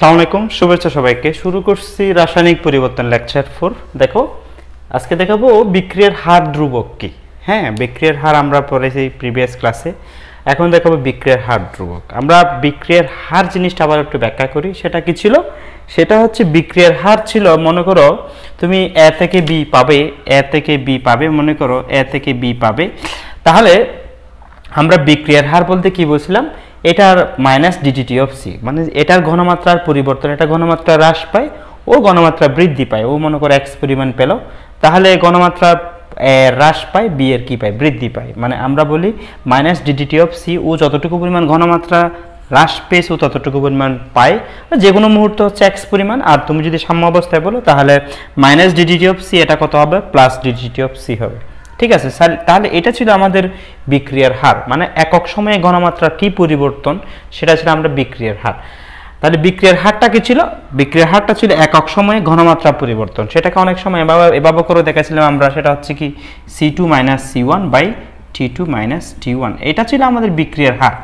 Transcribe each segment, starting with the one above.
আসসালামু আলাইকুম, শুভেচ্ছা সবাইকে। শুরু করছি রাসায়নিক পরিবর্তন লেকচার 4। দেখো, আজকে দেখাবো বিক্রিয়ার হার ধ্রুবক কি। হ্যাঁ, বিক্রিয়ার হার আমরা পড়েছি প্রিভিয়াস ক্লাসে। এখন দেখাবো বিক্রিয়ার হার ধ্রুবক। আমরা বিক্রিয়ার হার জিনিসটা আবার একটু ব্যাখ্যা করি। সেটা কি ছিল? সেটা হচ্ছে বিক্রিয়ার হার ছিল, মনে করো তুমি এ থেকে বি পাবে, মনে করো এ থেকে বি পাবে। তাহলে আমরা বিক্রিয়ার হার বলতে কি বলছিলাম? এটার মাইনাস ডিডিটি অফ সি, মানে এটার ঘনমাত্রার পরিবর্তন, এটা ঘনমাত্রা হ্রাস পায় ও ঘনমাত্রা বৃদ্ধি পায়। ও মনে করো এক্স পরিমাণ পেল, তাহলে ঘনমাত্রা হ্রাস পায়, বি এর কি পায়? বৃদ্ধি পায়। মানে আমরা বলি মাইনাস ডিডিটি অফ সি, ও যতটুকু পরিমাণ ঘনমাত্রা হ্রাস পেয়েছে ও ততটুকু পরিমাণ পায় যে কোনো মুহূর্তে হচ্ছে এক্স পরিমাণ। আর তুমি যদি সাম্য অবস্থায় বলো তাহলে মাইনাস ডিডিটি অফ সি এটা কত হবে? প্লাস ডিডিটি অফ সি হবে। ঠিক আছে, তাহলে এটা ছিল আমাদের বিক্রিয়ার হার, মানে একক সময়ে ঘনমাত্রার কি পরিবর্তন সেটা ছিল আমরা বিক্রিয়ার হার। তাহলে বিক্রিয়ার হারটা কি ছিল? বিক্রিয়ার হারটা ছিল একক সময়ে ঘনমাত্রা পরিবর্তন। সেটাকে অনেক সময় এভাবে করে দেখাছিলাম আমরা, সেটা হচ্ছে কি C2 - C1 by T2 - T1। এটা ছিল আমাদের বিক্রিয়ার হার।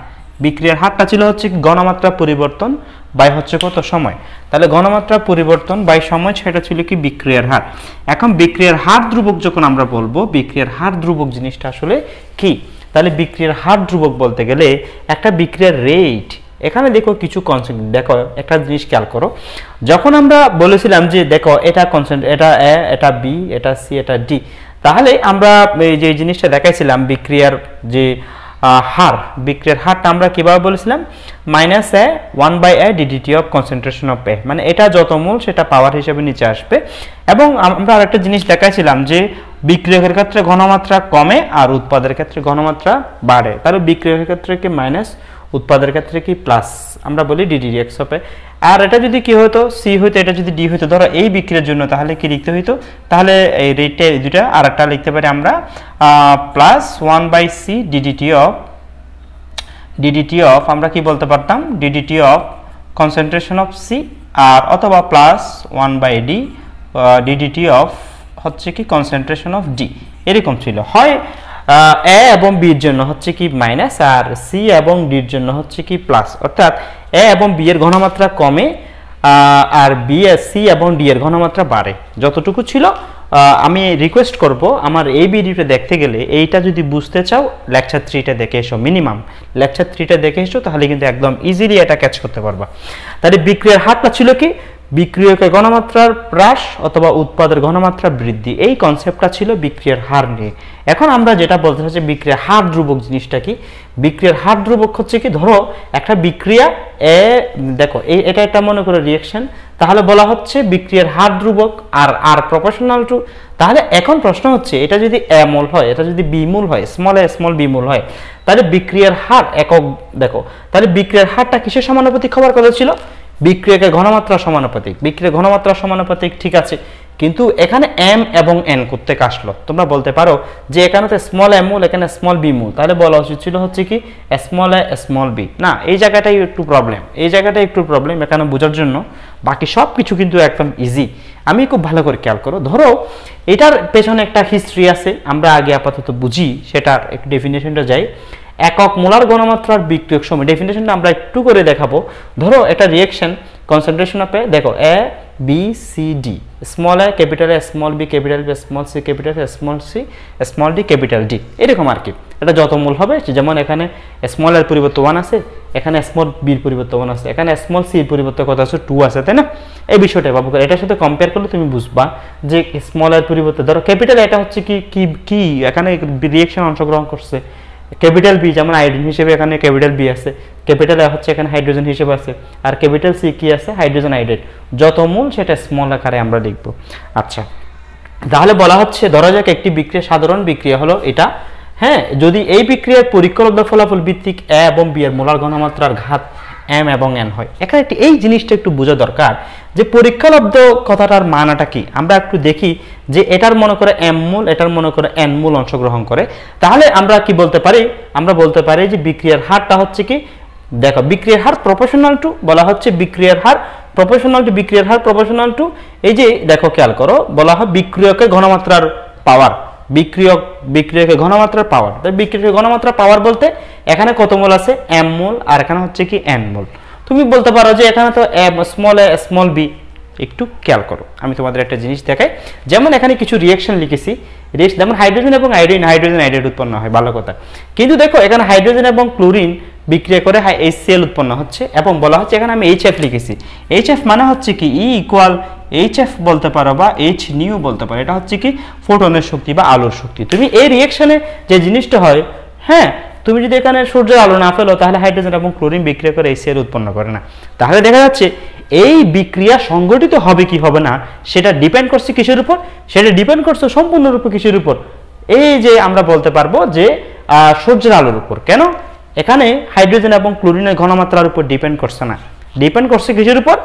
বিক্রিয়ার হারটা ছিল হচ্ছে ঘনমাত্রা পরিবর্তন বাই হচ্ছে কত? সময়। তাহলে ঘনমাত্রা পরিবর্তন বাই সময়, সেটা ছিল কি বিক্রিয়ার হার। এখন বিক্রিয়ার হার ধ্রুবক যখন আমরা বলবো, বিক্রিয়ার হার ধ্রুবক জিনিসটা আসলে কি? তাহলে বিক্রিয়ার হার ধ্রুবক বলতে গেলে একটা বিক্রিয়ার রেট, এখানে দেখো কিছু কনসেপ্ট, দেখো একটা জিনিস খেয়াল করো। যখন আমরা বলেছিলাম যে দেখো এটা কনসেপ্ট, এটা এ, এটা বি, এটা সি, এটা ডি, তাহলে আমরা এই যে জিনিসটা দেখাইছিলাম বিক্রিয়ার যে হার, বিক্রিয়ার হারটা আমরা কিভাবে বলেছিলাম? Minus A 1/a DDT of concentration of A, মানে এটা যত মোল সেটা পাওয়ার হিসেবে নিচে আসবে। এবং আমরা আরেকটা জিনিস দেখাইছিলাম যে বিক্রিয়কের ক্ষেত্রে ঘনমাত্রা কমে আর উৎপাদের ক্ষেত্রে ঘনমাত্রা বাড়ে। তাহলে বিক্রিয়কের ক্ষেত্রে কি মাইনাস, উৎপাদের ক্ষেত্রে কি প্লাস, আমরা বলি ডিডি এক্স অফ এ। আর এটা যদি কি হতো? সি হইতো, এটা যদি ডি হইতো, ধরো এই বিক্রিয়ার জন্য, তাহলে কি লিখতে হইতো? তাহলে এই রেটটা এই দুটা আর একটা লিখতে পারি আমরা প্লাস 1/c ডিডিটি অফ আমরা কি বলতে পারতাম? DDT of concentration of C, আর অথবা প্লাস 1/d ডিডিটি অফ হচ্ছে কি কনসেন্ট্রেশন অফ ডি। এরকম ছিল। হয় এ এবং বির জন্য হচ্ছে কি মাইনাস, আর সি এবং ডির জন্য হচ্ছে কি প্লাস। অর্থাৎ এ এবং বি এর ঘনমাত্রা কমে আর বি, সি এবং ডি এর ঘনমাত্রা বাড়ে। যতটুকু ছিল, আমি রিকোয়েস্ট করব আমার এই ভিডিওটা দেখতে গেলে এইটা যদি বুঝতে চাও লেকচার 3টা দেখে এসো, মিনিমাম লেকচার 3টা দেখে এসো, তাহলে কিন্তু একদম ইজিলি এটা ক্যাচ করতে পারবা। তাহলে বিক্রিয়ার হারটা ছিল কি? বিক্রিয়কের ঘনমাত্রার হ্রাস অথবা উৎপাদের ঘনমাত্রা বৃদ্ধি, এই কনসেপ্টটা ছিল বিক্রিয়ার হার নিয়ে। এখন আমরা যেটা বলতে চাচ্ছি বিক্রিয়ার হার ধ্রুবক জিনিসটা কি? বিক্রিয়ার হার ধ্রুবক হচ্ছে কি, ধরো একটা বিক্রিয়া দেখো এটা একটা মনে করো রিঅ্যাকশন, তাহলে বলা হচ্ছে বিক্রিয়ার হার ধ্রুবক আর প্রপোর্শনাল টু। তাহলে এখন প্রশ্ন হচ্ছে এটা যদি এ মোল হয়, এটা যদি বি মোল হয়, স্মল এ স্মল বি মোল হয়, তাহলে বিক্রিয়ার হার একক। দেখো, তাহলে বিক্রিয়ার হারটা কিসের সমানুপাতিক হওয়ার কথা ছিল? বিক্রিয়কের ঘনমাত্রা সমানুপাতিক। বিক্রিয়ার ঘনমাত্রা সমানুপাতিক, ঠিক আছে, কিন্তু এখানে এম এবং এন করতে আসলো। তোমরা বলতে পারো যে এখানে তো স্মল এ মূল, এখানে স্মল বি মূল, তাহলে বলা উচিত ছিল হচ্ছে কি স্মল এ স্মল বি। না, এই জায়গাটাই একটু প্রবলেম, এখানে বোঝার জন্য। বাকি সব কিছু কিন্তু একদম ইজি। আমি খুব ভালো করে খেয়াল করো। ধরো এটার পেছনে একটা হিস্ট্রি আছে, আমরা আগে আপাতত বুঝি, সেটার একটু ডেফিনেশনটা যাই। একক মোলার ঘনমাত্রার বিক্রিয়ক সময়, ডেফিনেশনটা আমরা একটু করে দেখাবো। ধরো এটা রিঅ্যাকশন কনসেন্ট্রেশন অফ এ, দেখো A B C D, small A capital A, small B capital B, small C capital A, small C small D capital D, এরকম আর কি। এটা যত মূল হবে, যেমন এখানে স্মল এর পরিবর্তে 1 আছে, এখানে স্মল বির পরিবর্তে 1 আছে, এখানে স্মল সি এর পরিবর্তে কত আছে? 2 আছে, তাই না? এই বিষয়টা ভাবো, এটার সাথে কম্পেয়ার করলে তুমি বুঝবা যে স্মল এর পরিবর্তে ধরো ক্যাপিটাল, এটা হচ্ছে কি কি এখানে রিঅ্যাকশন অংশগ্রহণ করছে। ক্যাপিটাল বি যেমন আয়োডিন হিসেবে এখানে ক্যাপিটাল বি আছে, ক্যাপিটাল এ হচ্ছে এখানে হাইড্রোজেন হিসেবে আছে, আর ক্যাপিটাল সি কি আছে? Hydrogen iodide. যত মূল সেটা স্মল আকারে আমরা লিখব। আচ্ছা, তাহলে বলা হচ্ছে ধরা যাক একটি বিক্রিয়া, সাধারণ বিক্রিয়া হলো এটা। হ্যাঁ, যদি এই বিক্রিয়ার পরীক্ষালব্ধ ফলাফল ভিত্তিক এ এবং বি এর মোলার ঘনমাত্রার ঘাত এম এবং এন হয়। এখানে এই জিনিসটা একটু বোঝা দরকার যে পরীক্ষালব্ধ কথাটার মানাটা কি। আমরা একটু দেখি যে এটার মনে করে এম মূল, এটার মনে করে এন মূল অংশগ্রহণ করে, তাহলে আমরা কি বলতে পারি? আমরা বলতে পারি যে বিক্রিয়ার হারটা হচ্ছে কি, দেখো বিক্রিয়ার হার প্রপোর্শনাল টু, বলা হচ্ছে বিক্রিয়ার হার প্রপোর্শনাল টু, বিক্রিয়ার হার প্রপোর্শনাল টু, এই যে দেখো খেয়াল করো, বলা হয় বিক্রিয়কের ঘনমাত্রার পাওয়ার, বিক্রিয়কের ঘনমাত্রার পাওয়ার। তাই বিক্রিয়কের ঘনমাত্রা পাওয়ার বলতে এখানে কত মোল আছে? এম মোল, আর এখানে হচ্ছে কি এন মোল। তুমি বলতে পারো যে এখানে তো স্মল এ স্মল বি। একটু খেয়াল করো, আমি তোমাদের একটা জিনিস দেখাই। যেমন এখানে কিছু রিঅ্যাকশন লিখেছি, যেমন হাইড্রোজেন এবং আয়োডিন, হাইড্রোজেন আয়োডাইড উৎপন্ন হয়, ভালো কথা। কিন্তু দেখো এখানে হাইড্রোজেন এবং ক্লোরিন বিক্রিয়া করে HCl উৎপন্ন হচ্ছে, এবং বলা হচ্ছে এখানে আমি HF লিখেছি। HF মানে হচ্ছে কি E ইকুয়াল HF বলতে পারো বা H নিউ বলতে পারো, এটা হচ্ছে কি ফোটনের শক্তি বা আলোর শক্তি। তুমি এই রিঅ্যাকশনে যে জিনিসটা হয়, হ্যাঁ, তুমি যদি এখানে সূর্যের আলো না ফেলো তাহলে হাইড্রোজেন এবং ক্লোরিন বিক্রিয়া করে HCl উৎপন্ন করে না। তাহলে দেখা যাচ্ছে এই বিক্রিয়া সংগঠিত হবে কি হবে না সেটা ডিপেন্ড করছে কিসের উপর? সেটা ডিপেন্ড করছে সম্পূর্ণরূপে কিসের উপর? এই যে আমরা বলতে পারবো যে সূর্যের আলোর উপর। কেন? এখানে হাইড্রোজেন এবং ক্লোরিনের ঘনমাত্রার উপর ডিপেন্ড করছে না, ডিপেন্ড করছে কিসের উপর?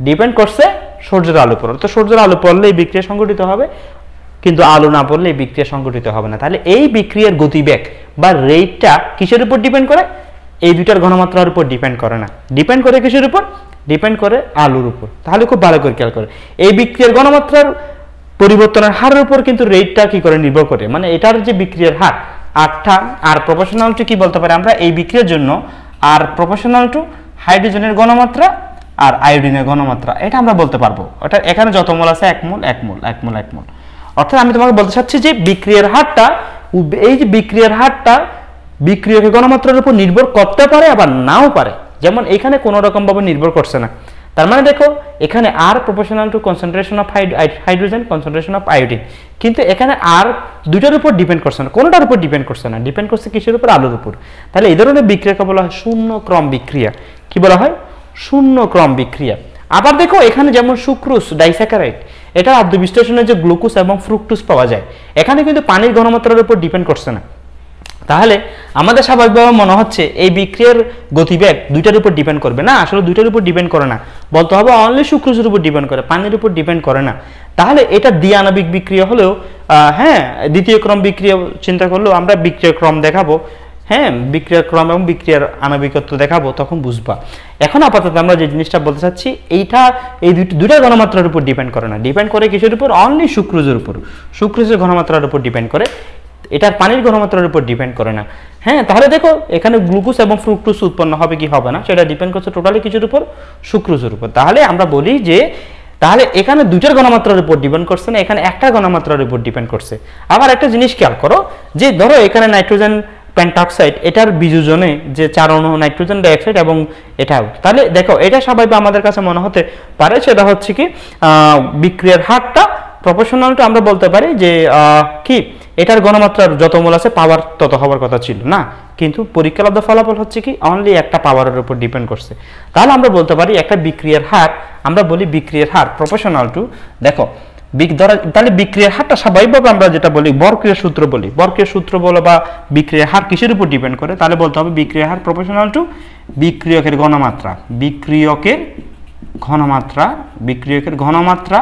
ডিপেন্ড করছে সূর্যের আলোর উপর। তো সূর্যের আলো পড়লে এই বিক্রিয়া সংগঠিত হবে, কিন্তু আলো না পড়লে এই বিক্রিয়া সংগঠিত হবে না। তাহলে এই বিক্রিয়ার গতিবেগ বা রেটটা কিসের উপর ডিপেন্ড করে? এই দুইটার ঘনমাত্রার উপর ডিপেন্ড করে না, ডিপেন্ড করে কিসের উপর? ডিপেন্ড করে আলোর উপর। তাহলে খুব ভালো করে খেয়াল করে, এই বিক্রিয়ার ঘনমাত্রার পরিবর্তনের হারের উপর কিন্তু রেটটা কি করে নির্ভর করে, মানে এটার যে বিক্রিয়ার হার আরটা আর প্রপোর্শনাল টু কি বলতে পারি আমরা এই বিক্রিয়ার জন্য, আর প্রপোর্শনাল টু হাইড্রোজেনের ঘনমাত্রা আর আয়োডিনের ঘনমাত্রা, এটা আমরা বলতে পারবো। অর্থাৎ এখানে যত মোল আছে 1 মোল 1 মোল 1 মোল 1 মোল। অর্থাৎ আমি তোমাকে বলতে চাচ্ছি যে বিক্রিয়ার হারটা, এই যে বিক্রিয়ার হারটা বিক্রিয়কের ঘনমাত্রার উপর নির্ভর করতে পারে আবার নাও পারে। যেমন এখানে কোনো রকম ভাবে নির্ভর করছে না। তার মানে দেখো এখানে আর proportional to concentration of hydrogen, concentration of iodine, কিন্তু এখানে আর দুইটার উপর ডিপেন্ড করছে না, কোনোটার উপর ডিপেন্ড করছে না, ডিপেন্ড করছে কিসের উপর? আলোর উপর। তাহলে এই ধরনের বিক্রিয়াকে বলা হয় শূন্য ক্রম বিক্রিয়া। কি বলা হয়? শূন্য ক্রম বিক্রিয়া। আবার দেখো এখানে যেমন সুক্রোজ ডাইস্যাকারাইড, এটা আদ্য বিশ্লেষণে যে গ্লুকোজ এবং ফ্রুক্টোজ পাওয়া যায়, এখানে কিন্তু পানির ঘনমাত্রার উপর ডিপেন্ড করছে না। তাহলে আমাদের স্বাভাবিকভাবে মনে হচ্ছে এই বিক্রিয়ার গতিবেগ দুইটার উপর ডিপেন্ড করবে না, আসলে দুইটার উপর ডিপেন্ড করে না, বলতে হবে অনলি সুক্রোজের উপর ডিপেন্ড করে, পানির উপর ডিপেন্ড করে না। তাহলে এটা দ্বিআণবিক বিক্রিয়া হলেও হ্যাঁ, দ্বিতীয় ক্রম বিক্রিয়া চিন্তা করলেও আমরা বিক্রিয়া ক্রম দেখাবো, হ্যাঁ, বিক্রিয়ার ক্রম এবং বিক্রিয়ার আণবিকত্ব দেখাবো, তখন বুঝবা। এখন আপাতত আমরা যে জিনিসটা বলতে চাচ্ছি, এইটা এই দুইটা ঘনমাত্রার উপর ডিপেন্ড করে না, ডিপেন্ড করে কিসের উপর? অনলি সুক্রোজের উপর, সুক্রোজের ঘনমাত্রার উপর ডিপেন্ড করে, এটার পানির ঘনমাত্রার উপর ডিপেন্ড করে না। হ্যাঁ, তাহলে দেখো এখানে গ্লুকোজ এবং ফ্রুক্টোজ উৎপন্ন হবে কি হবে না সেটা ডিপেন্ড করছে টোটালি কিছুর উপর? সুক্রোজের উপর। তাহলে আমরা বলি যে তাহলে এখানে দুইটার ঘনমাত্রার উপর ডিপেন্ড করছে না, এখানে একটা ঘনমাত্রার উপর ডিপেন্ড করছে। আবার একটা জিনিস খেয়াল করো যে ধরো এখানে নাইট্রোজেন পেন্টক্সাইড, এটার বিযোজনে যে 4 অণু নাইট্রোজেন ডাইঅক্সাইড এবং এটাও, তাহলে দেখো এটা স্বাভাবিক আমাদের কাছে মনে হতে পারে সেটা হচ্ছে কি বিক্রিয়ার হারটা প্রপোর্শনাল টু, আমরা বলতে পারি যে কি এটার ঘনমাত্রার যত মোল আছে পাওয়ার তত হওয়ার কথা ছিল না, কিন্তু পরীক্ষালব্ধ ফলাফল হচ্ছে কি অনলি একটা পাওয়ারের উপর ডিপেন্ড করছে। তাহলে আমরা বলতে পারি একটা বিক্রিয়ার হার, আমরা বলি বিক্রিয়ার হার প্রপোর্শনাল টু, দেখো তাহলে বিক্রিয়ার হারটা স্বাভাবিকভাবে আমরা যেটা বলি বরক্রিয়ার সূত্র বলি, বরক্রিয়ার সূত্র বলো বা বিক্রিয়ার হার কিসের উপর ডিপেন্ড করে? তাহলে বলতে হবে বিক্রিয়ার হার প্রপোর্শনাল টু বিক্রিয়কের ঘনমাত্রা, বিক্রিয়কের ঘনমাত্রা, বিক্রিয়কের ঘনমাত্রা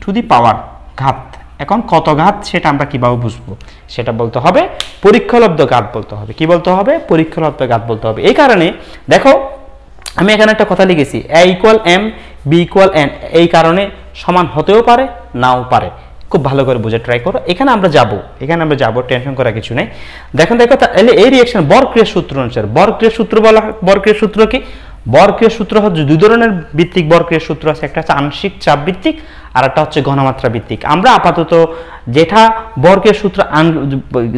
টু দি পাওয়ার ঘাত। এখন কত ঘাত সেটা আমরা কিভাবে বুঝবো? সেটা বলতে হবে পরীক্ষালব্ধ ঘাত বলতে হবে। কি বলতে হবে? পরীক্ষালব্ধ ঘাত বলতে হবে। এই কারণে দেখো আমি এখানে একটা কথা লিখেছি A = m, B = n, এই কারণে সমান হতেও পারে নাও পারে। খুব ভালো করে বুঝে ট্রাই করো। এখানে আমরা যাব, টেনশন করা কিছু নেই। দেখো তাহলে এই রিঅ্যাকশন বরক্রিয়ার সূত্র অনুসারে, বরক্রিয়ার সূত্র বলা হয়, বরক্রিয়ার সূত্র কি? বরক্রিয়ার সূত্র হচ্ছে দুই ধরনের ভিত্তিক বরক্রিয়ার সূত্র আছে, একটা হচ্ছে আংশিক চাপ ভিত্তিক আর একটা হচ্ছে ঘনমাত্রা ভিত্তিক। আমরা আপাতত যেটা বরক্রিয়ার সূত্র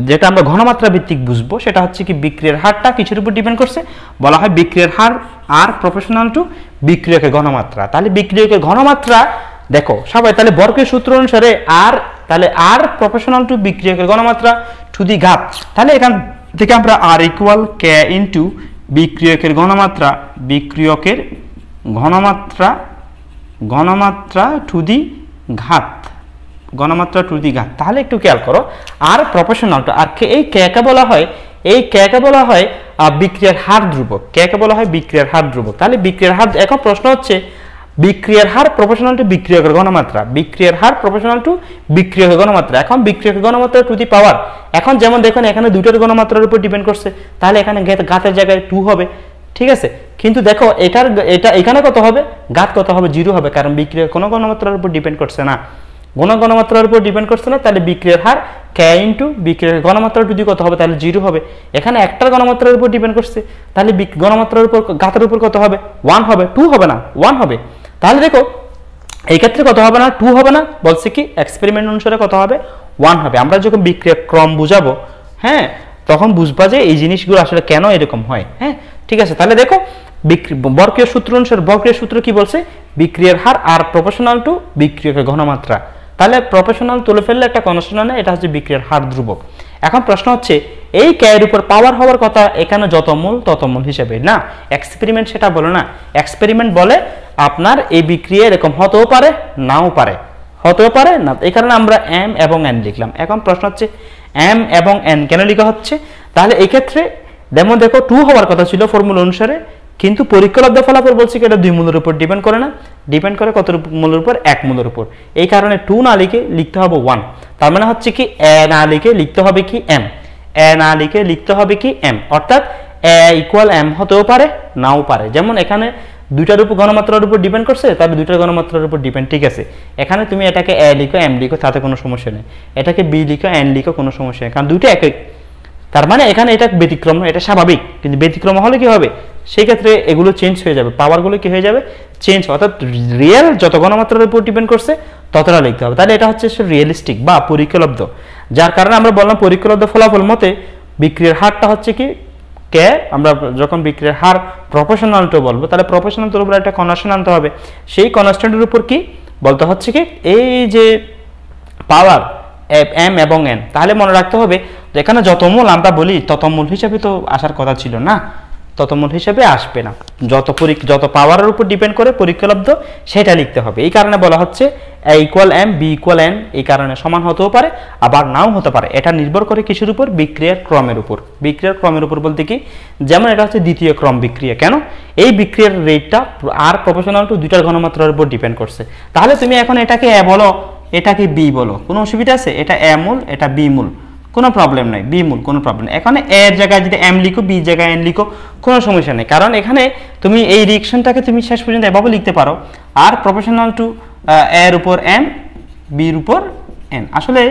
যেটা আমরা ঘনমাত্রা ভিত্তিক বুঝবো সেটা হচ্ছে কি বিক্রিয়ার হারটা কিসের উপর ডিপেন্ড করছে? বলা হয় বিক্রিয়ার হার আর প্রপোর্শনাল টু বিক্রিয়কের ঘনমাত্রা। তাহলে বিক্রিয়কের ঘনমাত্রা দেখো সবাই, তাহলে বরক্রিয়ার সূত্র অনুসারে আর, তাহলে আর প্রপোর্শনাল টু বিক্রিয়কের ঘনমাত্রা টু দি ঘাত। তাহলে এখান থেকে আমরা আর ইকুয়াল k ইনটু বিক্রিয়কের ঘনমাত্রা, বিক্রিয়কের ঘনমাত্রা, ঘনমাত্রা টু দি ঘাত, ঘনমাত্রা টু দি ঘাত। তাহলে একটু খেয়াল করো আর প্রপোর্শনাল টু, আর এই কে কে বলা হয়, এই কে কে বলা হয় বিক্রিয়ার হার ধ্রুবক, কে কে বলা হয় বিক্রিয়ার হার ধ্রুবক। তাহলে বিক্রিয়ার হার, এখন প্রশ্ন হচ্ছে বিক্রিয়ার হার প্রপোর্শনাল টু বিক্রিয়কের ঘনমাত্রা, বিক্রিয়ার হার প্রপোর্শনাল টু বিক্রিয়কের ঘনমাত্রা। এখন বিক্রিয়কের ঘনমাত্রা টু দি পাওয়ার, এখন যেমন দেখুন এখানে দুইটার ঘনমাত্রার উপর ডিপেন্ড করছে, তাহলে এখানে ঘাতের জায়গায় 2 হবে, ঠিক আছে। কিন্তু দেখো এটা এখানে কত হবে? ঘাত কত হবে? 0 হবে, কারণ বিক্রিয়ার কোনো ঘনমাত্রার উপর ডিপেন্ড করছে না। ঘনমাত্রার উপর ডিপেন্ড করছে না, তাহলে বিক্রিয়ার হার কে ইন্টু বিক্রিয়ার ঘনমাত্রা যদি কত হবে, তাহলে 0 হবে। এখানে একটার ঘনমাত্রার উপর ডিপেন্ড করছে, তাহলে ঘনমাত্রার উপর ঘাতের উপর কত হবে, 1 হবে, 2 হবে না, 1 হবে। তাহলে দেখো এই ক্ষেত্রে কত হবে না, 2 হবে না, বলছে কি এক্সপেরিমেন্ট অনুসারে কত হবে, 1 হবে। আমরা যখন বিক্রিয়া ক্রম বুঝাবো, হ্যাঁ, তখন বুঝবা যে এই জিনিসগুলো আসলে কেন এরকম হয়। হ্যাঁ, ঠিক আছে। তাহলে দেখো বর্গীয় সূত্র অনুসারে, বর্গীয় সূত্র কি বলছে, বিক্রিয়ার হার আর প্রপোর্শনাল টু বিক্রিয়কের ঘনমাত্রা। তাহলে প্রপোর্শনাল তুলে ফেললে একটা কনস্ট্যান্ট নেয়, এটা হচ্ছে বিক্রিয়ার হার ধ্রুবক। এখন প্রশ্ন হচ্ছে এই কে এর উপর পাওয়ার হওয়ার কথা এখানে যত মূল তত মূল হিসেবে না, এক্সপেরিমেন্ট সেটা বলে না। এক্সপেরিমেন্ট বলে আপনার এই বিক্রিয়া এরকম হতেও পারে, নাও পারে, হতেও পারে না। এই কারণে আমরা এম এবং এন লিখলাম। এখন প্রশ্ন হচ্ছে এম এবং এন কেন লেখা হচ্ছে, তাহলে এই ক্ষেত্রে যেমন দেখো 2 হওয়ার কথা ছিল ফর্মুলা অনুসারে, কিন্তু পরীক্ষালব্ধ ফলাফল বলছে কি এটা 2 মূলের উপর ডিপেন্ড করে না, ডিপেন্ড করে কত মূলের উপর, 1 মূলের উপর। এই কারণে 2 না লিখে লিখতে হবে 1। তার মানে হচ্ছে কি এ না লিখে লিখতে হবে কি এম, এ না লিখে লিখতে হবে কি এম, অর্থাৎ এ ইকুয়াল এম হতেও পারে, নাও পারে। যেমন এখানে দুইটার উপর ঘনমাত্রার উপর ডিপেন্ড করছে, তাহলে দুইটার ঘনমাত্রার উপর ডিপেন্ড, ঠিক আছে। এখানে তুমি এটাকে এ লিখো, এম লিখো, তাতে কোনো সমস্যা নেই। এটাকে বি লিখো, এন লিখো, কোনো সমস্যা নেই, কারণ দুইটা একই। তার মানে এখানে এটা ব্যতিক্রম, এটা স্বাভাবিক। কিন্তু ব্যতিক্রম হলে কি হবে, সেই ক্ষেত্রে এগুলো চেঞ্জ হয়ে যাবে, পাওয়ারগুলো কি হয়ে যাবে, চেঞ্জ। অর্থাৎ রিয়েল যত ঘনমাত্রার উপর ডিপেন্ড করছে ততটা লিখতে হবে। তাহলে এটা হচ্ছে রিয়েলিস্টিক বা পরীক্ষালব্ধ, যার কারণে আমরা বললাম পরীক্ষালব্ধ ফলাফল মতে বিক্রিয়ার হারটা হচ্ছে কি কে। আমরা যখন বিক্রিয়ার হার প্রপোর্শনাল টু বলবো, তাহলে প্রপোর্শনাল টুর উপর একটা কনস্ট্যান্ট আনতে হবে। সেই কনস্ট্যান্টের উপর কি বলতে হচ্ছে কি এই যে পাওয়ার এম এবং এন। তাহলে মনে রাখতে হবে এখানে যত মূল আমরা বলি তত মূল হিসেবে তো আসার কথা ছিল না, তত মূল হিসেবে আসবে না। যত পাওয়ারের উপর ডিপেন্ড করে পরীক্ষালব্ধ সেটা লিখতে হবে। এই কারণে বলা হচ্ছে A equal M, B equal N, এই কারণে সমান হতেও পারে আবার নাও হতে পারে। এটা নির্ভর করে কিসের উপর, বিক্রিয়ার ক্রমের উপর। বিক্রিয়ার ক্রমের উপর বলতে কি, যেমন এটা হচ্ছে দ্বিতীয় ক্রম বিক্রিয়া। কেন, এই বিক্রিয়ার রেটটা আর প্রপোর্শনাল টু দুইটার ঘনমাত্রার উপর ডিপেন্ড করছে। তাহলে তুমি এখন এটাকে এ বলো, এটাকে বি বলো, কোনো অসুবিধা আছে? এটা এ মূল, এটা বি মূল, কোনো প্রবলেম নাই, বি মূল কোনো প্রবলেম নেই। এখানে এ এর জায়গায় যদি এম লিখো, বি জায়গায় এন লিখো, কোনো সমস্যা নেই। কারণ এখানে তুমি এই রিঅ্যাকশনটাকে তুমি শেষ পর্যন্ত এভাবে লিখতে পারো, আর প্রপোর্শনাল টু এর উপর এম, বির উপর এন। আসলে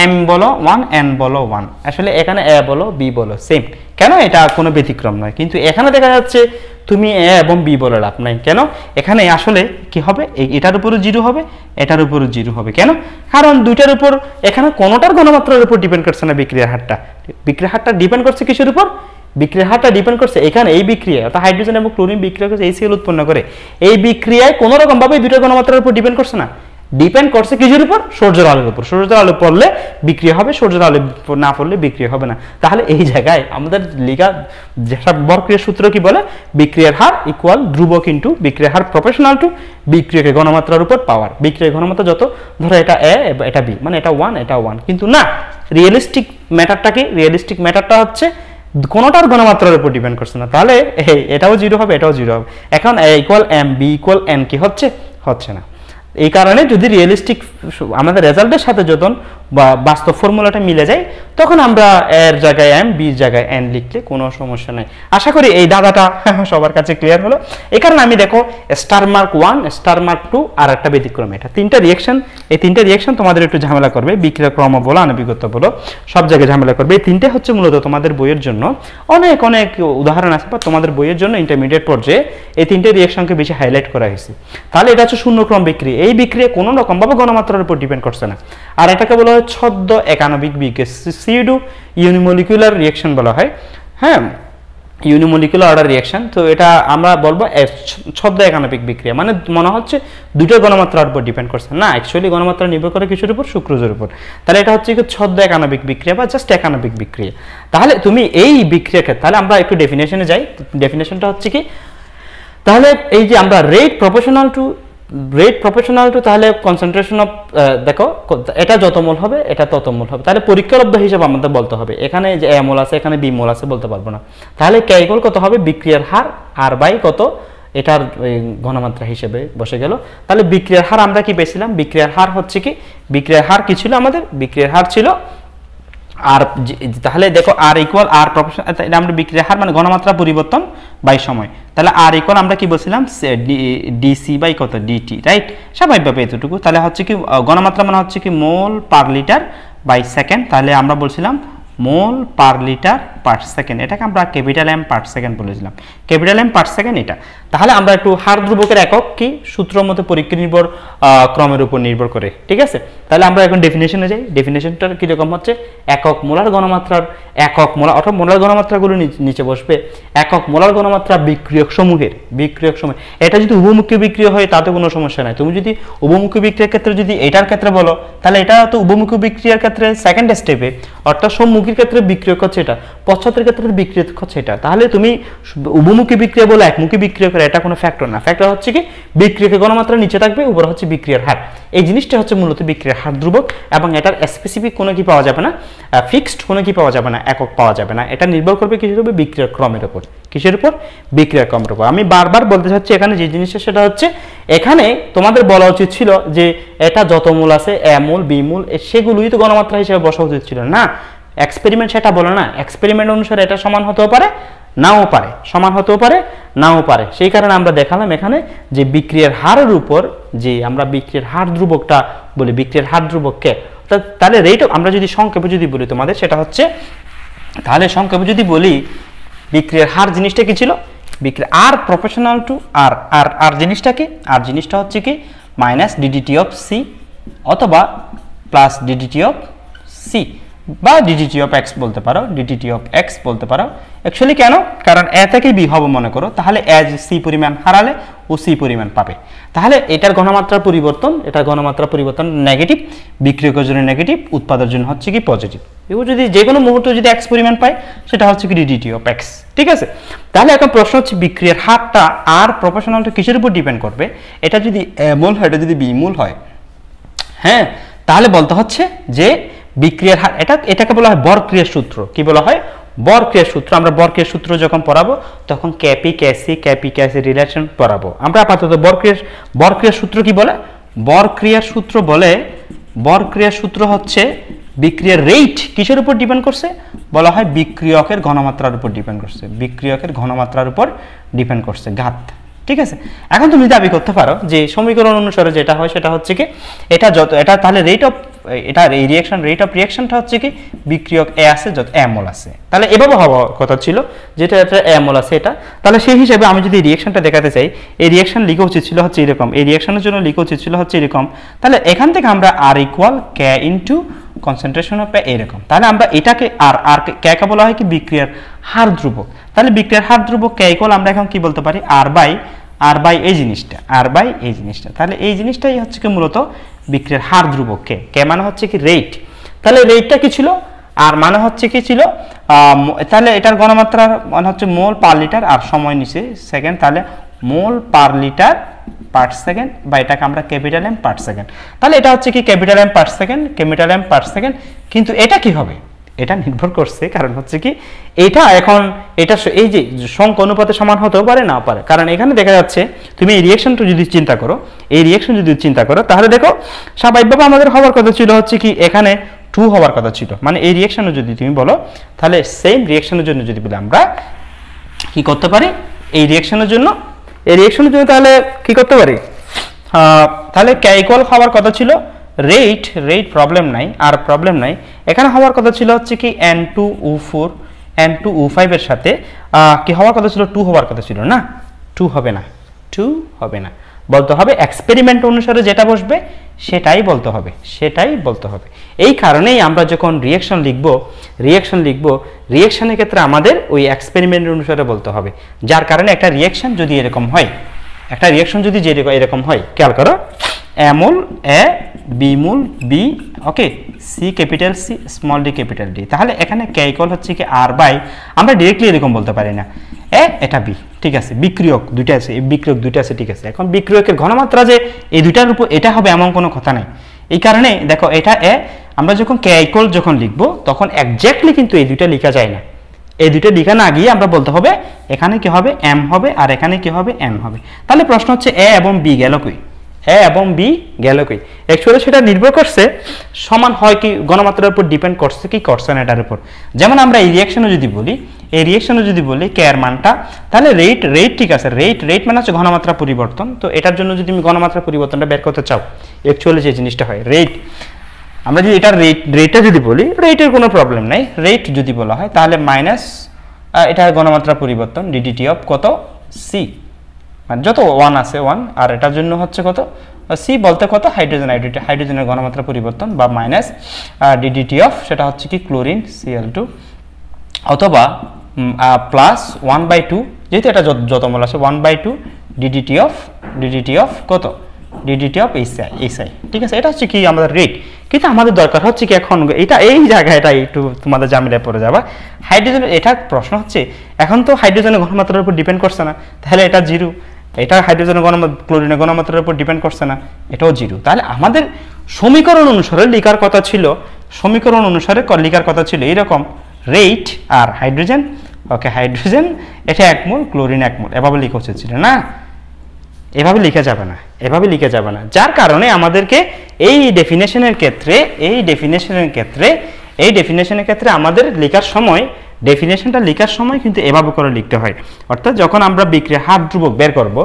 এম বলো 1, এন বলো 1, আসলে এখানে এ বলো, বি বলো, সেম। কেন, এটা কোনো ব্যতিক্রম নয়। কিন্তু এখানে দেখা যাচ্ছে তুমি এ এবং বি বলে লাভ নাই। কেন, এখানে আসলে কি হবে, এটার উপরও 0 হবে, এটার উপরও 0 হবে। কেন, কারণ দুইটার উপর এখানে কোনোটার ঘনমাত্রার উপর ডিপেন্ড করছে না বিক্রিয়ার হারটা। বিক্রিয়ার হারটা ডিপেন্ড করছে কিসের উপর, বিক্রিয়ার হারটা ডিপেন্ড করছে এখানে এই বিক্রিয়া, অর্থাৎ হাইড্রোজেন এবং ক্লোরিন বিক্রিয়া করছে HCl উৎপন্ন করে। এই বিক্রিয়ায় কোনো রকম ভাবে দুইটার ঘনমাত্রার উপর ডিপেন্ড করছে না, ডিপেন্ড করছে কিসের উপর, সূর্যের আলোর উপর। সূর্যের আলো পড়লে বিক্রিয়া হবে, সূর্যের আলো না পড়লে বিক্রিয়া হবে না। তাহলে এই জায়গায় আমাদের লেখা যেটা বর্গীয় সূত্র কি বলে, বিক্রিয়ার হার ইকুয়াল ধ্রুবক ইনটু বিক্রিয়ার হার প্রপোর্শনাল টু বিক্রিয়কের ঘনমাত্রার উপর পাওয়ার। বিক্রিয়ার ঘনমাত্রা যত, ধরো এটা এ, এটা বি, মানে এটা 1, এটা 1। কিন্তু না, রিয়েলিস্টিক ম্যাটারটা কি, রিয়েলিস্টিক ম্যাটারটা হচ্ছে কোনোটার ঘনমাত্রার উপর ডিপেন্ড করছে না। তাহলে এটাও 0 হবে, এটাও 0 হবে। এখন A equal M, B equal N কি হচ্ছে, হচ্ছে না। এই কারণে যদি রিয়েলিস্টিক আমাদের রেজাল্টের সাথে যখন বা বাস্তব ফর্মুলাটা মিলে যায়, তখন আমরা এর জায়গায় এম, বির জায়গায় এন লিখলে কোনো সমস্যা নেই। আশা করি এই দাদাটা সবার কাছে ক্লিয়ার হলো। এই কারণে আমি দেখো স্টার মার্ক 1, স্টার মার্ক 2 আর একটা ব্যতিক্রম, এটা 3টা রিঅ্যাকশন। এই 3টা রিঅ্যাকশন তোমাদের একটু ঝামেলা করবে, বিক্রিয়া ক্রম বলো, আণবিকত্ব বলো, সব জায়গায় ঝামেলা করবে। এই 3টে হচ্ছে মূলত তোমাদের বইয়ের জন্য অনেক অনেক উদাহরণ আছে, বা তোমাদের বইয়ের জন্য ইন্টারমিডিয়েট পর্যায়ে এই 3টে রিঅ্যাকশনকে বেশি হাইলাইট করা হয়েছে। তাহলে এটা হচ্ছে শূন্য ক্রম বিক্রিয়া। এই বিক্রিয়া কোনো রকম ভাবে ঘনমাত্রার উপর ডিপেন্ড করছে না। আর এটাকে বলা হয় ছদ্ম একাণবিক বিক্রিয়া, সিউডো ইউনিমলিকুলার রিঅ্যাকশন বলা হয়। হ্যাঁ, ইউনিমলিকুলার অর্ডার রিঅ্যাকশন। তো এটা আমরা বলবো ছদ্ম একাণবিক বিক্রিয়া, মানে মনে হচ্ছে দুটো ঘনমাত্রার উপর ডিপেন্ড করছে না, অ্যাকচুয়ালি ঘনমাত্রা নির্ভর করে কিছুর উপর, শুক্রজের উপর। তাহলে এটা হচ্ছে ছদ্ম একাণবিক বিক্রিয়া বা জাস্ট একাণবিক বিক্রিয়া। তাহলে তুমি এই বিক্রিয়াকে, তাহলে আমরা একটু ডেফিনেশনে যাই। ডেফিনেশনটা হচ্ছে কি, তাহলে এই যে আমরা রেট প্রপোর্শনাল টু তাহলে কনসেন্ট্রেশন অফ, দেখো এটা যত মোল হবে এটা তত মোল হবে। তাহলে পরীক্ষালব্ধ হিসাবে আমাদের বলতে হবে, এখানে যে এ মোল আছে এখানে বি মোল আছে বলতে পারবো না। তাহলে কে ইকুয়াল কত হবে, বিক্রিয়ার হার আর বাই কত, এটার ঘনমাত্রা হিসেবে বসে গেল। তাহলে বিক্রিয়ার হার আমরা কি পেয়েছিলাম, বিক্রিয়ার হার হচ্ছে কি, বিক্রিয়ার হার কি ছিল আমাদের, বিক্রিয়ার হার ছিল আর তাহলে দেখো আর ইকুয়াল আর প্রপোর্শন, এটা আমরা বিক্রিয়ার হার মানে ঘনমাত্রা পরিবর্তন বাই সময়, তাহলে আর ইকুয়াল আমরা কি বলছিলাম ডিসি বাই কত ডিটি, রাইট? স্বাভাবিকভাবে এতটুকু। তাহলে হচ্ছে কি ঘনমাত্রা মানে হচ্ছে কি মোল পার লিটার বাই সেকেন্ড, তাহলে আমরা বলছিলাম মোল পার লিটার পার সেকেন্ড, এটাকে আমরা ক্যাপিটাল এম পার সেকেন্ড বলেছিলাম, ক্যাপিটাল এম পার সেকেন্ড এটা। তাহলে আমরা একটু হার ধ্রুবকের একক কি সূত্র মতো পরীক্ষা নির্ভর ক্রমের উপর নির্ভর করে, ঠিক আছে? তাহলে আমরা এখন ডেফিনেশনে যাই। ডেফিনেশনটা কিরকম হচ্ছে, একক মোলার ঘনমাত্রার একক মোলার অর্থাৎ মোলার ঘনমাত্রাগুলো নিচে বসবে, একক মোলার ঘনমাত্রা বিক্রিয়ক সমূহের এটা যদি উভমুখী বিক্রিয়া হয় তাতে কোনো সমস্যা নাই। তুমি যদি উভমুখী বিক্রিয়ার ক্ষেত্রে যদি এটার ক্ষেত্রে বলো, তাহলে এটা তো উভমুখী বিক্রিয়ার ক্ষেত্রে সেকেন্ড স্টেপে, অর্থাৎ সম্মুখীর ক্ষেত্রে বিক্রিয়ক হচ্ছে এটা, পশ্চাতের ক্ষেত্রে বিক্রিয়ক হচ্ছে এটা। তাহলে তুমি উভমুখী বিক্রিয়া বলে একমুখী বিক্রিয়া করে, এটা কোনো ফ্যাক্টর না। ফ্যাক্টর হচ্ছে কি বিক্রিয়কের ঘনমাত্রা নিচে থাকবে, উপরে হচ্ছে বিক্রিয়ার হার। এই জিনিসটা হচ্ছে মূলত বিক্রিয়ার হার ধ্রুবক, এবং এটার স্পেসিফিক কোনো কি পাওয়া যাবে না, ফিক্সড কোনো কি পাওয়া যাবে না, একক পাওয়া যাবে না। এটা নির্ভর করবে কিসের উপর, বিক্রিয়ার ক্রমের উপর। কিসের উপর? বিক্রিয়ার ক্রমের উপর। আমি বারবার বলতে চাচ্ছি এখানে যে জিনিসটা সেটা হচ্ছে, এখানে তোমাদের বলা উচিত ছিল যে এটা যত মূল আছে এ মূল বি মূল সেগুলোই তো ঘনমাত্রা হিসেবে বসা উচিত ছিল না। এক্সপেরিমেন্ট সেটা বলে না, এক্সপেরিমেন্ট অনুসারে এটা সমান হতেও পারে নাও পারে, সমান হতেও পারে নাও পারে। সেই কারণে আমরা দেখালাম এখানে যে বিক্রিয়ার হারের উপর যে আমরা বিক্রিয়ার হার ধ্রুবকটা বলি, বিক্রিয়ার হার ধ্রুবককে, তাহলে রেট আমরা যদি সংক্ষেপে যদি বলি তোমাদের সেটা হচ্ছে, তাহলে সংক্ষেপে যদি বলি বিক্রিয়ার হার জিনিসটা কি ছিল, বিক্রিয়া আর প্রপোর্শনাল টু আর, আর আর জিনিসটা কি, আর জিনিসটা হচ্ছে কি মাইনাস ডিডিটি অফ সি অথবা প্লাস ডিডিটি অফ সি বা ডিডিটি অফ এক্স বলতে পারো, ডিডিটি অফ এক্স বলতে পারো। অ্যাকচুয়ালি কেন, কারণ এ থেকে বি হবে মনে করো, তাহলে এজ সি পরিমাণ হারালে ও সি পরিমাণ পাবে। তাহলে এটার ঘনমাত্রা পরিবর্তন, এটার ঘনমাত্রা পরিবর্তন নেগেটিভ, বিক্রিয়কের জন্য নেগেটিভ, উৎপাদের জন্য হচ্ছে কি পজিটিভ। এগুলো যদি যে কোনো মুহূর্তে যদি এক্স পরিমাণ পায় সেটা হচ্ছে কি ডিডিটি অফ এক্স, ঠিক আছে? তাহলে এখন প্রশ্ন হচ্ছে বিক্রিয়ার হারটা আর প্রপোর্শনালটা কিসের উপর ডিপেন্ড করবে? এটা যদি এ মূল হয়, এটা যদি বি মূল হয়, হ্যাঁ, তাহলে বলতে হচ্ছে যে বিক্রিয়ার হার, এটাকে বলা হয় বরক্রিয়ার সূত্র। কি বলা হয়? বরক্রিয়ার সূত্র। আমরা বরক্রিয়ার সূত্র যখন পড়াবো তখন ক্যাপি ক্যাসি রিলেশন পড়াবো। আমরা আপাতত বরক্রিয়ার সূত্র কি বলে? বরক্রিয়ার সূত্র বলে, বরক্রিয়ার সূত্র হচ্ছে বিক্রিয়ার রেট কিসের উপর ডিপেন্ড করছে? বলা হয় বিক্রিয়কের ঘনমাত্রার উপর ডিপেন্ড করছে, বিক্রিয়কের ঘনমাত্রার উপর ডিপেন্ড করছে, ঘাত, ঠিক আছে? এখন তুমি দাবি করতে পারো যে সমীকরণ অনুসারে যেটা হয় সেটা হচ্ছে কি এটা যত, এটা তাহলে রেট অফ, এটা এই রিঅ্যাকশন, রেট অফ রিঅ্যাকশনটা হচ্ছে কি বিক্রিয়ক এ আছে যত এ মোল আছে, তাহলে এভাবে হওয়ার কথা ছিল যেটা এটা এ মোল আছে এটা। তাহলে সেই হিসেবে আমি যদি রিঅ্যাকশনটা দেখাতে চাই, এই রিঅ্যাকশন লিখা উচিত ছিল হচ্ছে এরকম, এই রিঅ্যাকশনের জন্য লিখা উচিত ছিল হচ্ছে এরকম। তাহলে এখান থেকে আমরা R equal K into concentration of এরকম, তাহলে আমরা এটাকে আর কে বলা হয় কি বিক্রিয়ার হার ধ্রুবক। তাহলে বিক্রিয়ার হার ধ্রুবক কে ইকুয়াল আমরা এখন কি বলতে পারি, আর বাই এই জিনিসটা, আর বাই এই জিনিসটা। তাহলে এই জিনিসটাই হচ্ছে কি মূলত বিক্রিয়ার হার ধ্রুবক। কে মানে হচ্ছে কি রেট, তাহলে রেটটা কি ছিল, আর মানে হচ্ছে কি ছিল, তাহলে এটার ঘনমাত্রা মানে হচ্ছে মোল পার লিটার, আর সময় নিচে সেকেন্ড, তাহলে মোল পার লিটার পার সেকেন্ড, বা এটাকে আমরা ক্যাপিটাল এম পার সেকেন্ড। তাহলে এটা হচ্ছে কি capital M per second, capital M per second. কিন্তু এটা কি হবে, এটা নির্ভর করছে, কারণ হচ্ছে কি এটা এখন এটা এই যে সংখ্যা অনুপাতে সমান হতেও পারে না পারে, কারণ এখানে দেখা যাচ্ছে তুমি এই রিঅ্যাকশনটা যদি চিন্তা করো, এই রিঅ্যাকশন যদি চিন্তা করো, তাহলে দেখো স্বাভাবিকভাবে আমাদের হওয়ার কথা ছিল হচ্ছে কি এখানে 2 হওয়ার কথা ছিল, মানে এই রিঅ্যাকশনে যদি তুমি বলো, তাহলে সেম রিঅ্যাকশনের জন্য যদি বলে আমরা কি করতে পারি, এই রিঅ্যাকশনের জন্য তাহলে কি করতে পারি, তাহলে কে ইকুয়াল হওয়ার কথা ছিল রেট প্রবলেম নাই, আর প্রবলেম নাই। এখানে হওয়ার কথা ছিল হচ্ছে কি N2O4 N2O5 এর সাথে কি হওয়ার কথা ছিল, 2 হওয়ার কথা ছিল না, 2 হবে না, 2 হবে না, বলতে হবে এক্সপেরিমেন্ট অনুসারে যেটা বসবে সেটাই বলতে হবে, সেটাই বলতে হবে। এই কারণেই আমরা যখন রিঅ্যাকশন লিখব, রিঅ্যাকশনের ক্ষেত্রে আমাদের ওই এক্সপেরিমেন্ট অনুসারে বলতে হবে। যার কারণে একটা রিঅ্যাকশন যদি এরকম হয়, এরকম হয়, খেয়াল করো, এ মূল এ, বি মূল B, okay, C capital C, small D capital D. তাহলে এখানে কে ইকুয়াল হচ্ছে কি আর বাই, আমরা ডিরেক্টলি এরকম বলতে পারি না, এ এটা বি, ঠিক আছে, বিক্রিয়ক দুইটা আছে, বিক্রিয়ক দুইটা আছে, ঠিক আছে। এখন বিক্রিয়কের ঘনমাত্রা যে এই দুইটার উপর এটা হবে এমন কোনো কথা নাই। এই কারণে দেখো এটা এ, আমরা যখন কে ইকুয়াল যখন লিখবো তখন এক্স্যাক্টলি কিন্তু এই দুইটা লেখা যায় না, এই দুইটা লেখা না গিয়ে আমরা বলতে হবে এখানে কি হবে এম হবে, আর এখানে কি হবে এম হবে। তাহলে প্রশ্ন হচ্ছে এ এবং বি গেল কই, এ এবং বি গেল কই অ্যাকচুয়ালি সেটা নির্ভর করছে সমান হয় কি ঘনমাত্রার উপর ডিপেন্ড করছে কি করছে না এটার উপর। যেমন আমরা এই রিঅ্যাকশনে যদি বলি কে এর মানটা, তাহলে রেট ঠিক আছে, রেট মানে হচ্ছে ঘনমাত্রা পরিবর্তন। তো এটার জন্য যদি তুমি ঘনমাত্রা পরিবর্তনটা বের করতে চাও, অ্যাকচুয়ালি যে জিনিসটা হয় রেট, আমরা যদি এটার রেটটা যদি বলি, রেটের কোনো প্রবলেম নাই, রেট যদি বলা হয় তাহলে মাইনাস এটা ঘনমাত্রা পরিবর্তন ডিডিটি অফ কত সি, মানে যত 1 আছে 1, আর এটার জন্য হচ্ছে কত সি বলতে কত হাইড্রোজেনের ঘনমাত্রা পরিবর্তন, বা মাইনাস ডিডিটি অফ সেটা হচ্ছে কি ক্লোরিন Cl2, অথবা প্লাস 1/2, যেহেতু এটা যত মোল আছে 1/2 ডিডিটি অফ কত ডিডিটি অফ এইচআই। ঠিক আছে, এটা হচ্ছে কি আমাদের রেট। কিন্তু আমাদের দরকার হচ্ছে কি এখন এটা এই জায়গায় এটা একটু তোমাদের জামিলায় পড়ে যাবা। হাইড্রোজেনের এটা প্রশ্ন হচ্ছে, এখন তো হাইড্রোজেনের ঘনমাত্রার উপর ডিপেন্ড করছে না, তাহলে এটা 0। এটা হাইড্রোজেনের ক্লোরিনের ঘনমাত্রার উপর ডিপেন্ড করছে না, এটাও 0। তাহলে আমাদের সমীকরণ অনুসারে লিখার কথা ছিল এরকম, রেট আর হাইড্রোজেন, ওকে হাইড্রোজেন এটা 1 মোল, ক্লোরিন 1 মোল, এভাবে লেখা উচিত ছিল না, এভাবে লিখা যাবে না। যার কারণে আমাদেরকে এই ডেফিনেশনের ক্ষেত্রে আমাদের ডেফিনেশনটা লেখার সময় কিন্তু এভাবে করে লিখতে হয়। অর্থাৎ যখন আমরা বিক্রিয়ার হার ধ্রুবক বের করব,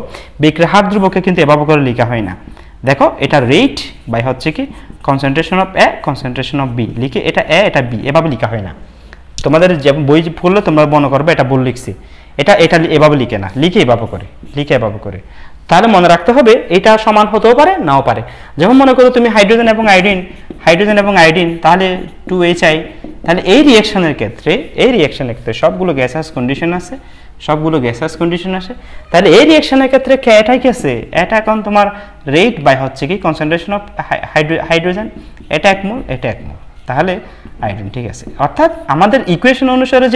বিক্রিয়ার হার ধ্রুবককে কিন্তু এভাবে করে লেখা হয় না। দেখো এটা রেট বাই হচ্ছে কি concentration of A concentration of B, লিখে এটা এ এটা বি এভাবে লেখা হয় না। তোমাদের যে বই পড়লে তোমরা মনে করবে এটা ভুল লিখছি, এটা এভাবে লিখে না, লিখে এভাবে করে। তাহলে মনে রাখতে হবে এটা সমান হতেও পারে নাও পারে। যেমন মনে করো তুমি হাইড্রোজেন এবং আয়োডিন তাহলে 2HI, তাহলে এই রিঅ্যাকশনের ক্ষেত্রে সবগুলো গ্যাসাস কন্ডিশন আছে, তাহলে এই রিঅ্যাকশনের ক্ষেত্রে এটাই কি আছে, এটা এখন তোমার রেট বাই হচ্ছে কি কনসেন্ট্রেশন অফ হাইড্রোজেন, এটা 1 মোল, তাহলে আয়োডিন। ঠিক আছে, অর্থাৎ আমাদের ইকুয়েশন অনুসারে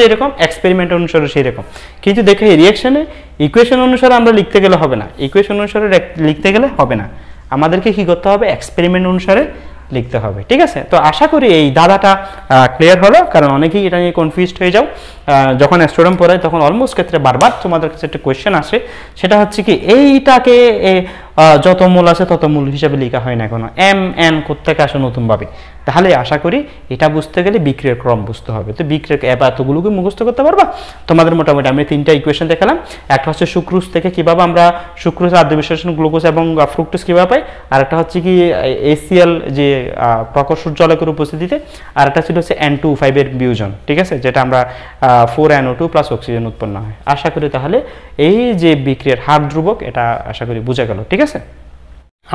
যেরকম এক্সপেরিমেন্ট অনুসারে সেই রকম। কিন্তু দেখো এই রিঅ্যাকশনে ইকুয়েশন অনুসারে আমরা লিখতে গেলে হবে না, আমাদেরকে কি করতে হবে, এক্সপেরিমেন্ট অনুসারে লিখতে হবে। ঠিক আছে, তো আশা করি এই ধাঁধাটা ক্লিয়ার হলো, কারণ অনেকেই এটা নিয়ে কনফিউজড হয়ে যাও। যখন স্টুডেন্ট পড়ায় তখন অলমোস্ট ক্ষেত্রে বারবার তোমাদের কাছে একটা কোয়েশ্চেন আসে, সেটা হচ্ছে কি এইটাকে যত মূল আছে তত মূল হিসাবে লেখা হয় না কোনো, MN কোত্থেকে আসে নতুনভাবে। তাহলে আশা করি এটা বুঝতে গেলে বিক্রিয়ার ক্রম বুঝতে হবে। তো বিক্রিয়ার এতগুলোকে মুখস্থ করতে পারবা তোমাদের। মোটামুটি আমি 3টা ইকুয়েশন দেখালাম, একটা হচ্ছে সুক্রোজ থেকে কিভাবে আমরা সুক্রোজ আদ্য বিশ্লেষণ গ্লুকোজ এবং ফ্রুক্টোজ কিভাবে পাই, আর একটা হচ্ছে কি ACl যে প্রকর্ষণ জলকের উপস্থিতিতে, আর একটা ছিল হচ্ছে N2O5 এর বিয়োজন। ঠিক আছে, যেটা আমরা 4NO2 প্লাস অক্সিজেন উৎপন্ন হয়। আশা করি তাহলে এই যে বিক্রিয়ার হার ধ্রুবক এটা আশা করি বোঝা গেল। ঠিক আছে,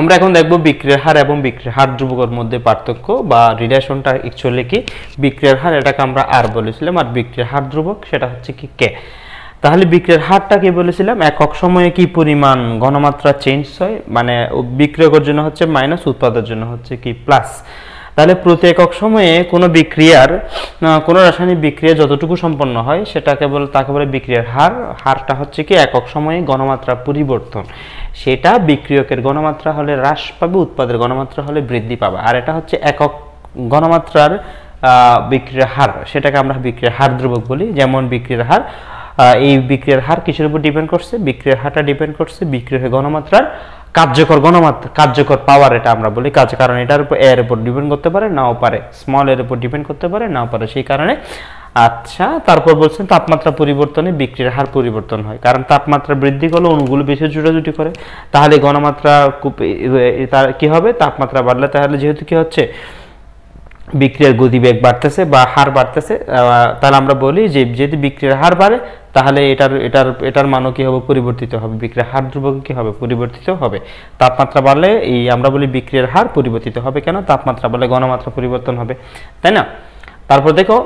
আমরা এখন দেখব বিক্রিয়ার হার এবং বিক্রিয়ার হার ধ্রুবকের মধ্যে পার্থক্য বা রিলেশনটা অ্যাকচুয়ালি কি। বিক্রিয়ার হার এটাকে আমরা আর বলেছিলাম, আর বিক্রিয়ার হার ধ্রুবক সেটা হচ্ছে কি কে। তাহলে বিক্রিয়ার হারটা কি বলেছিলাম, একক সময়ে কি পরিমাণ ঘনমাত্রা চেঞ্জ হয়, মানে বিক্রিয়কের জন্য হচ্ছে মাইনাস, উৎপাদের জন্য হচ্ছে কি প্লাস। তাহলে প্রতি একক সময়ে কোনো রাসায়নিক বিক্রিয়া যতটুকু সম্পন্ন হয় তাকে বলে বিক্রিয়ার হার। হারটা হচ্ছে কি একক সময়ে ঘনমাত্রা পরিবর্তন, সেটা বিক্রিয়কের ঘনমাত্রা হলে হ্রাস পাবে, উৎপাদের ঘনমাত্রা হলে বৃদ্ধি পাবে। আর এটা হচ্ছে একক ঘনমাত্রার বিক্রিয়ার হার, সেটাকে আমরা বিক্রিয়ার হার ধ্রুবক বলি। যেমন বিক্রিয়ার হার, এই বিক্রিয়ার হার কিসের উপর ডিপেন্ড করছে, বিক্রিয়ার হারটা ডিপেন্ড করছে বিক্রিয়কের ঘনমাত্রার কার্যকর পাওয়ার, এটা আমরা বলি কারণ এটার উপর এর উপর ডিপেন্ড করতে পারে নাও পারে, স্মল এর উপর ডিপেন্ড করতে পারে নাও পারে, সেই কারণে। আচ্ছা, তারপর বলছেন তাপমাত্রা পরিবর্তনে বিক্রিয়ার হার পরিবর্তন হয়, কারণ তাপমাত্রা বৃদ্ধি করলে অণুগুলো বেশি জুটাজুটি করে, তাহলে ঘনমাত্রা কি হবে, তাপমাত্রা বাড়লে তাহলে যেহেতু কি হচ্ছে বিক্রিয়ার গতিবেগ বাড়তেছে বা হার বাড়তেছে, তাহলে আমরা বলি যে যদি বিক্রিয়ার হার বাড়ে তাহলে এটার মানও কি হবে, পরিবর্তিত হবে, বিক্রিয়ার হার ধ্রুবক কি হবে, পরিবর্তিত হবে। তাপমাত্রা বাড়লে আমরা বলি বিক্রিয়ার হার পরিবর্তিত হবে, কেন, তাপমাত্রা বাড়লে ঘনমাত্রা পরিবর্তন হবে, তাই না। তারপর দেখো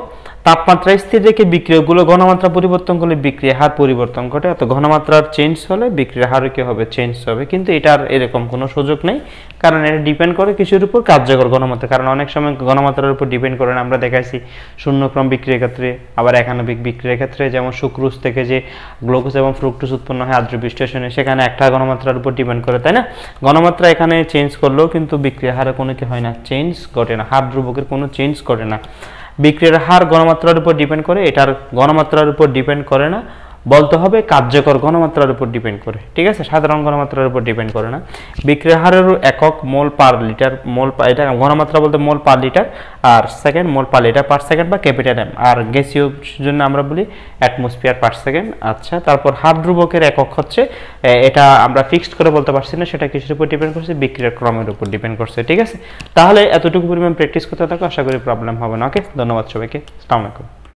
তাপমাত্রা স্থির রেখে বিক্রিয়কগুলো ঘনমাত্রা পরিবর্তন করলে বিক্রিয়ার হার পরিবর্তন ঘটে, অত ঘনমাত্রার চেঞ্জ হলে বিক্রিয়ার হারও কি হবে, চেঞ্জ হবে। কিন্তু এটার এরকম কোনো সুযোগ নেই, কারণ এটা ডিপেন্ড করে কিছুর উপর, কার্যকর ঘনমাত্রা। কারণ অনেক সময় ঘনমাত্রার উপর ডিপেন্ড করে না, আমরা দেখাইছি শূন্যক্রম বিক্রিয়ার ক্ষেত্রে, আবার একানবিক বিক্রিয়ার ক্ষেত্রে, যেমন সুক্রোজ থেকে যে গ্লুকোজ এবং ফ্রুক্টোজ উৎপন্ন হয় আদ্র বিশ্লেষণে, সেখানে একটা ঘনমাত্রার উপর ডিপেন্ড করে, তাই না। ঘনমাত্রা এখানে চেঞ্জ করলেও কিন্তু বিক্রিয়ার হারে কোনো কি হয় না, চেঞ্জ ঘটে না, হার ধ্রুবকের কোনো চেঞ্জ ঘটে না। বিক্রিয়ার হার ঘনমাত্রার উপর ডিপেন্ড করে, এটার ঘনমাত্রার উপর ডিপেন্ড করে না, বলতে হবে কার্যকর ঘনমাত্রার উপর ডিপেন্ড করে, ঠিক আছে, সাধারণ ঘনমাত্রার উপর ডিপেন্ড করে না। বিক্রিয়ার হারের একক মোল পার লিটার, এটা ঘনমাত্রা বলতে মোল পার লিটার, আর সেকেন্ড মোল পার লিটার পার সেকেন্ড বা ক্যাপিটাল এম, আর গ্যাসীয় জন্য আমরা বলি অ্যাটমসফিয়ার পার সেকেন্ড। আচ্ছা, তারপর হার ধ্রুবকের একক হচ্ছে, এটা আমরা ফিক্সড করে বলতে পারছি না, সেটা কিসের উপর ডিপেন্ড করছে, বিক্রিয়ার ক্রমের উপর ডিপেন্ড করছে, ঠিক আছে। তাহলে এতটুকু পরিমাণ প্র্যাকটিস করতে থাকো, আশা করি প্রবলেম হবে না। ওকে, ধন্যবাদ সবাইকে, আসসালামু আলাইকুম।